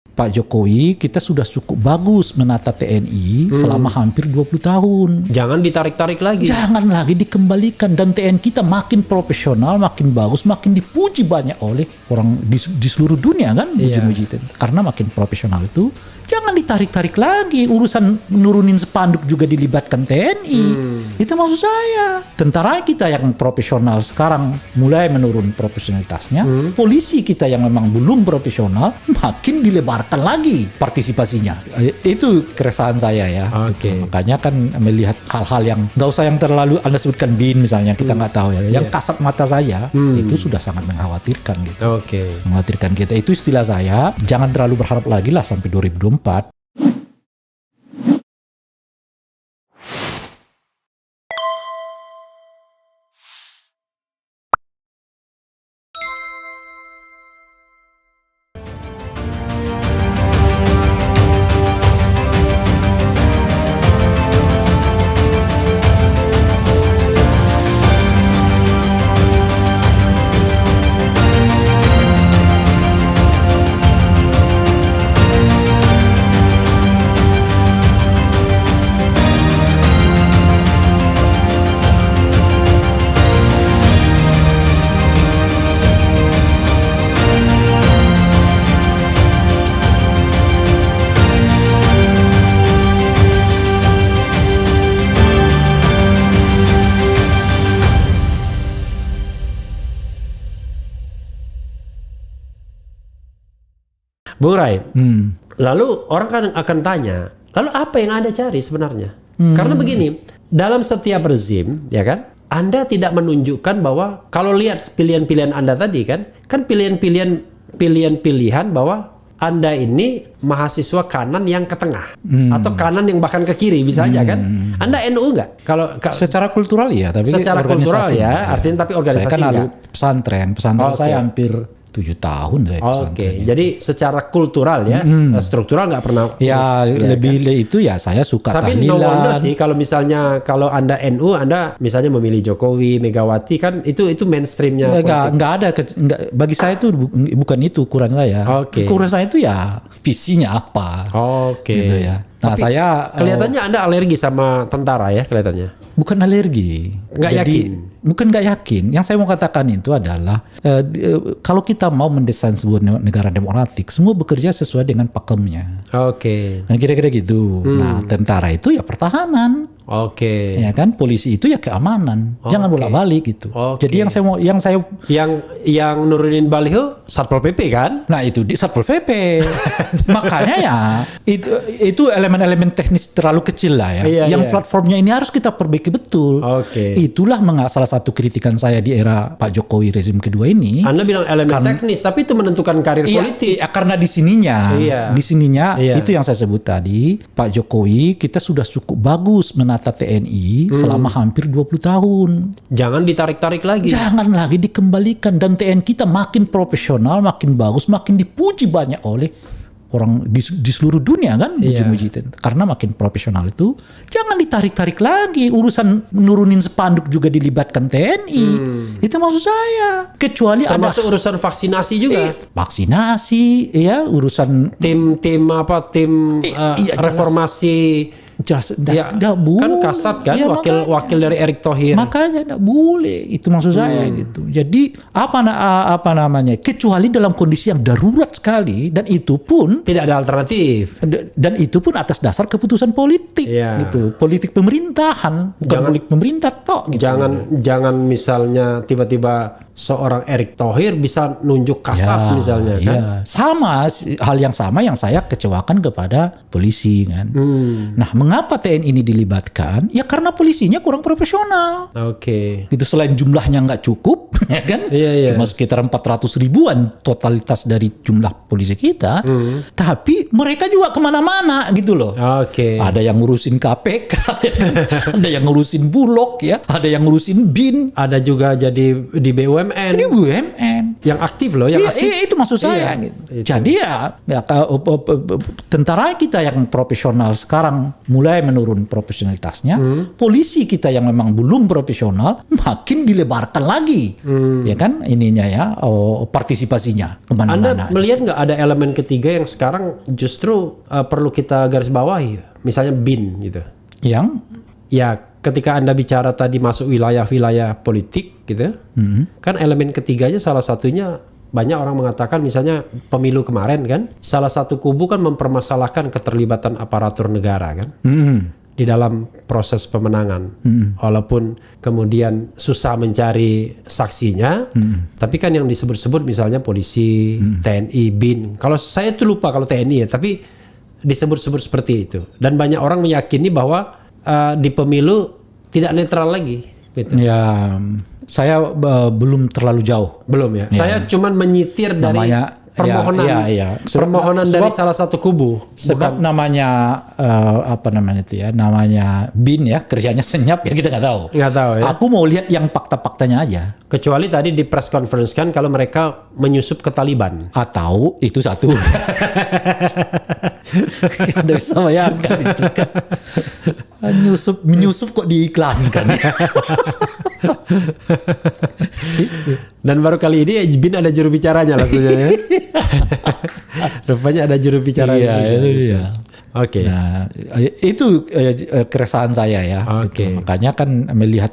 Pak Jokowi, kita sudah cukup bagus menata TNI selama hampir 20 tahun. Jangan ditarik-tarik lagi. Jangan lagi dikembalikan. Dan TNI kita makin profesional, makin bagus, makin dipuji banyak oleh orang di seluruh dunia kan. Muji-muji karena makin profesional itu. Jangan ditarik-tarik lagi. Urusan nurunin spanduk juga dilibatkan TNI. Itu maksud saya. Tentara kita yang profesional sekarang mulai menurun profesionalitasnya. Polisi kita yang memang belum profesional makin dilebarkan lagi partisipasinya. Itu keresahan saya ya. Gitu. Makanya kan melihat hal-hal yang nggak usah yang terlalu Anda sebutkan BIN misalnya, kita nggak tahu ya. Yang kasat mata saja itu sudah sangat mengkhawatirkan gitu. Mengkhawatirkan kita. Itu istilah saya. Jangan terlalu berharap lagi lah sampai 2024. Bung Rai, lalu orang kan akan tanya, lalu apa yang Anda cari sebenarnya? Karena begini, dalam setiap rezim, ya kan, Anda tidak menunjukkan bahwa kalau lihat pilihan-pilihan Anda tadi kan pilihan-pilihan bahwa Anda ini mahasiswa kanan yang ke tengah atau kanan yang bahkan ke kiri bisa aja kan? Anda NU nggak? Kalau secara kultural ya, tapi secara kultural ya, artinya tapi organisasi saya kan enggak. Pesantren saya hampir 7 tahun saya pesantren. Jadi secara kultural ya, struktural nggak pernah. Ya lebih kan? Itu ya saya suka tapi tahlilan. no wonder sih kalau misalnya kalau Anda NU, Anda misalnya memilih Jokowi, Megawati kan itu mainstreamnya. Nggak ada. Bagi saya itu bukan itu ukuran saya. Ukuran saya itu ya visinya apa. Gitu ya. Nah, tapi saya kelihatannya Anda alergi sama tentara ya kelihatannya. Bukan alergi. Nggak yakin. Bukan nggak yakin. Yang saya mau katakan itu adalah kalau kita mau mendesain sebuah negara demokratik, semua bekerja sesuai dengan pakemnya. Dan kira-kira gitu. Nah, tentara itu ya pertahanan. Ya kan, polisi itu ya keamanan. Jangan bolak-balik gitu. Jadi yang nurunin baliho Satpol PP kan? Nah, itu di Satpol PP. Makanya ya itu elemen-elemen teknis terlalu kecil lah ya. Platformnya ini harus kita perbaiki betul. Itulah salah satu kritikan saya di era Pak Jokowi rezim kedua ini. Anda bilang elemen teknis, tapi itu menentukan karir politik. Karena di sininya itu yang saya sebut tadi, Pak Jokowi kita sudah cukup bagus menata TNI selama hampir 20 tahun. Jangan ditarik-tarik lagi. Jangan lagi dikembalikan. Dan TNI kita makin profesional, makin bagus, makin dipuji banyak oleh orang di seluruh dunia kan, muji-muji karena makin profesional itu. Jangan ditarik-tarik lagi. Urusan nurunin spanduk juga dilibatkan TNI. Itu maksud saya. Kecuali termasuk urusan vaksinasi juga. Vaksinasi ya, urusan tim reformasi. Jelas, kan Kasat kan, wakil dari Erick Thohir. Makanya tidak boleh, itu maksud saya gitu. Jadi apa namanya? Kecuali dalam kondisi yang darurat sekali, dan itu pun tidak ada alternatif. Dan itu pun atas dasar keputusan politik, gitu. Politik pemerintahan, bukan politik pemerintah tok. Gitu. Jangan misalnya tiba-tiba seorang Erick Thohir bisa nunjuk Kasat misalnya kan. Sama hal yang sama yang saya kecewakan kepada polisi kan. Nah, mengapa TNI ini dilibatkan? Ya karena polisinya kurang profesional. Itu selain jumlahnya nggak cukup, ya kan? Cuma sekitar 400 ribuan totalitas dari jumlah polisi kita. Tapi mereka juga kemana-mana gitu loh. Ada yang ngurusin KPK, ada yang ngurusin Bulog ya, ada yang ngurusin BIN, ada juga jadi di BUMN. Di BUMN. yang aktif loh, yang aktif. Itu maksud saya. Iya, Gitu. itu. Jadi tentara kita yang profesional sekarang mulai menurun profesionalitasnya. Polisi kita yang memang belum profesional makin dilebarkan lagi, ya kan ininya ya partisipasinya Anda kemana-mana. melihat nggak ada elemen ketiga yang sekarang justru perlu kita garis bawahi, misalnya BIN gitu. Yang Ya, ketika Anda bicara tadi masuk wilayah-wilayah politik gitu, kan elemen ketiganya salah satunya banyak orang mengatakan misalnya pemilu kemarin kan, salah satu kubu kan mempermasalahkan keterlibatan aparatur negara kan di dalam proses pemenangan, walaupun kemudian susah mencari saksinya, tapi kan yang disebut-sebut misalnya polisi, TNI, BIN. Kalau saya tuh lupa kalau TNI ya, tapi disebut-sebut seperti itu. Dan banyak orang meyakini bahwa di pemilu tidak netral lagi gitu. ya saya belum terlalu jauh. Belum ya. Saya cuman menyitir dari Namanya permohonan permohonan dari Sebab- salah satu kubu. Sebab namanya apa namanya itu ya, namanya BIN ya, kerjanya senyap ya, kita nggak tahu. Nggak tahu ya. Aku mau lihat yang fakta-faktanya aja. Kecuali tadi di press conference kan kalau mereka menyusup ke Taliban. Atau itu satu. Anda bisa bayangkan itu kan. Menyusup kok diiklankan. Dan baru kali ini BIN ada juru bicaranya langsungnya ya. Rupanya ada juru bicaranya. Iya, juga. itu dia. Oke. Nah, itu keresahan saya ya. Oke. Gitu. Makanya kan melihat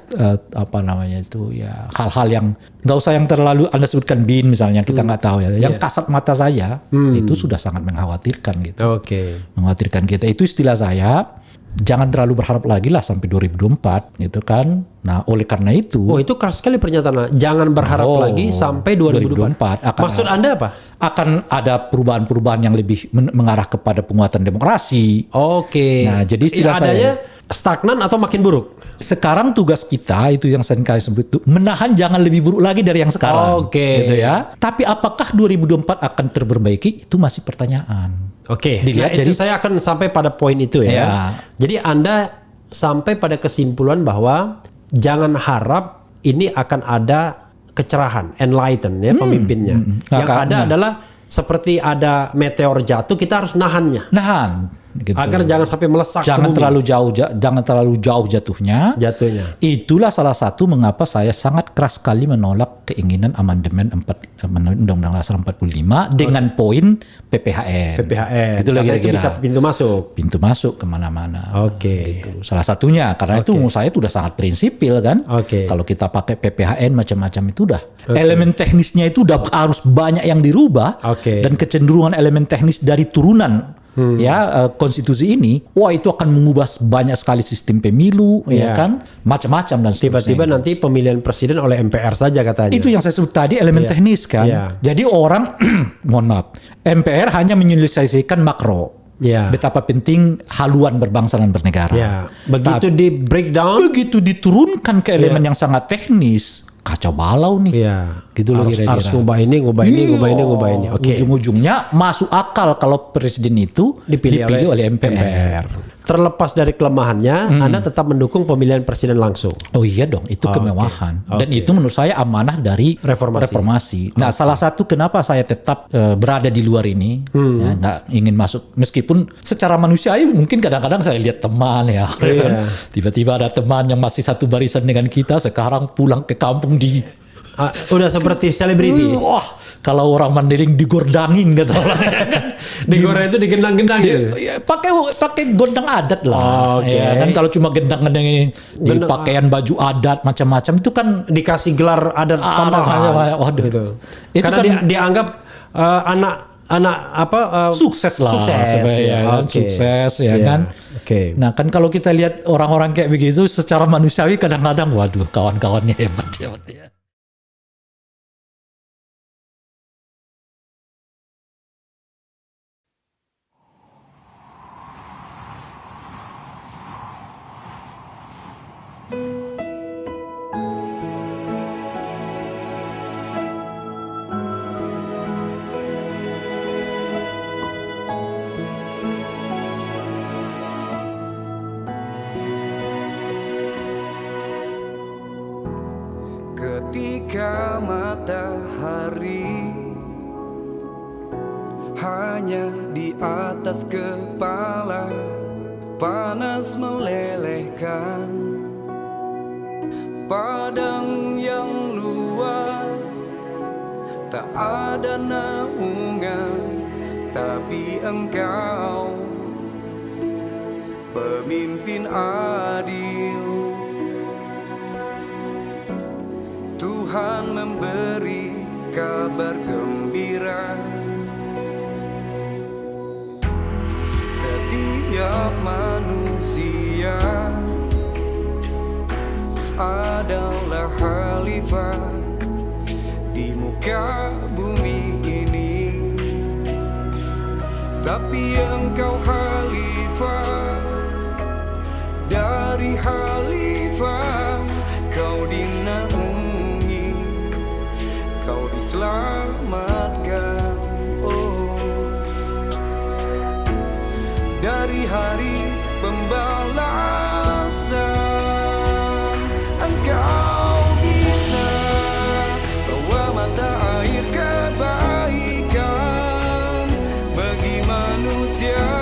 apa namanya itu ya, hal-hal yang nggak usah yang terlalu Anda sebutkan BIN misalnya, kita nggak tahu ya. Yang kasat mata saja itu sudah sangat mengkhawatirkan gitu. Oke. Mengkhawatirkan kita. Itu istilah saya. Jangan terlalu berharap lagi lah sampai 2024 gitu kan. Nah, oleh karena itu Oh, itu keras sekali pernyataan. Jangan berharap lagi sampai 2024. Maksud Anda apa? akan ada perubahan-perubahan yang lebih mengarah kepada penguatan demokrasi. Oke. Nah, jadi istilah adanya stagnan atau makin buruk? Sekarang tugas kita itu yang saya sebut itu menahan jangan lebih buruk lagi dari yang sekarang. Oke. Gitu ya. Tapi apakah 2024 akan terperbaiki? Itu masih pertanyaan. Oke. Dilihat Nah, itu dari saya akan sampai pada poin itu ya. Ya. Jadi Anda sampai pada kesimpulan bahwa jangan harap ini akan ada kecerahan, enlighten ya pemimpinnya. Yang ada adalah seperti ada meteor jatuh, kita harus nahannya. Nahan. Gitu. Agar jangan sampai melesak ke jangan bumi. jangan terlalu jauh jatuhnya. Itulah salah satu mengapa saya sangat keras sekali menolak keinginan amandemen Undang-Undang Dasar 45 dengan poin PPHN. Itu Karena itu bisa pintu masuk. Pintu masuk kemana-mana. Oke. Gitu. Salah satunya karena itu menurut saya itu udah sangat prinsipil kan. Oke. Kalau kita pakai PPHN macam-macam itu udah elemen teknisnya itu udah harus banyak yang dirubah. Oke. Dan kecenderungan elemen teknis dari turunan konstitusi ini, wah itu akan mengubah banyak sekali sistem pemilu, ya kan, macam-macam dan Tiba-tiba seterusnya. nanti pemilihan presiden oleh MPR saja katanya. Itu yang saya sebut tadi elemen teknis kan. Iya. Jadi orang, mohon maaf, MPR hanya menyelesaikan makro. Ya. Betapa penting haluan berbangsa dan bernegara. Ya. Begitu di breakdown, Begitu diturunkan ke elemen yang sangat teknis, kacau balau nih. ya. Gitu loh kira-kira. Harus ngubah ini. Oke. Ujung-ujungnya masuk akal kalau presiden itu dipilih oleh MPR. Terlepas dari kelemahannya, Anda tetap mendukung pemilihan presiden langsung. Oh iya dong, itu kemewahan. Oke. Dan itu menurut saya amanah dari reformasi. Nah, salah satu kenapa saya tetap berada di luar ini, ya, nggak ingin masuk. Meskipun secara manusiawi mungkin kadang-kadang saya lihat teman ya. Iya. Tiba-tiba ada teman yang masih satu barisan dengan kita, sekarang pulang ke kampung di... Udah seperti selebriti. Wah, kalau orang Mandailing digordangin kata orang. Digoreng itu digendang-gendang gitu. Ya, pakai gondang adat lah. Oke. Ya, kan kalau cuma gendang-gendang ini di pakaian baju adat macam-macam itu kan Dikasih gelar adat tambahan. Waduh. Gitu. Itu Karena kan dianggap anak apa sukses lah sukses ya kan? Oke. Sukses ya Iya. kan. Oke. Nah kan kalau kita lihat orang-orang kayak begitu secara manusiawi kadang-kadang waduh kawan-kawannya hebat ya. Ketika matahari cahayanya di atas kepala, panas melelehkan. Padang yang luas, tak ada naungan, tapi Engkau pemimpin adil. Tuhan memberi kabar gembira. Setiap manusia adalah khalifah di muka bumi ini, tapi Engkau khalifah dari khalifah. Kau dinaungi, Kau diselamatkan. Oh, dari hari pembalasan Engkau bisa bawa mata air kebaikan bagi manusia.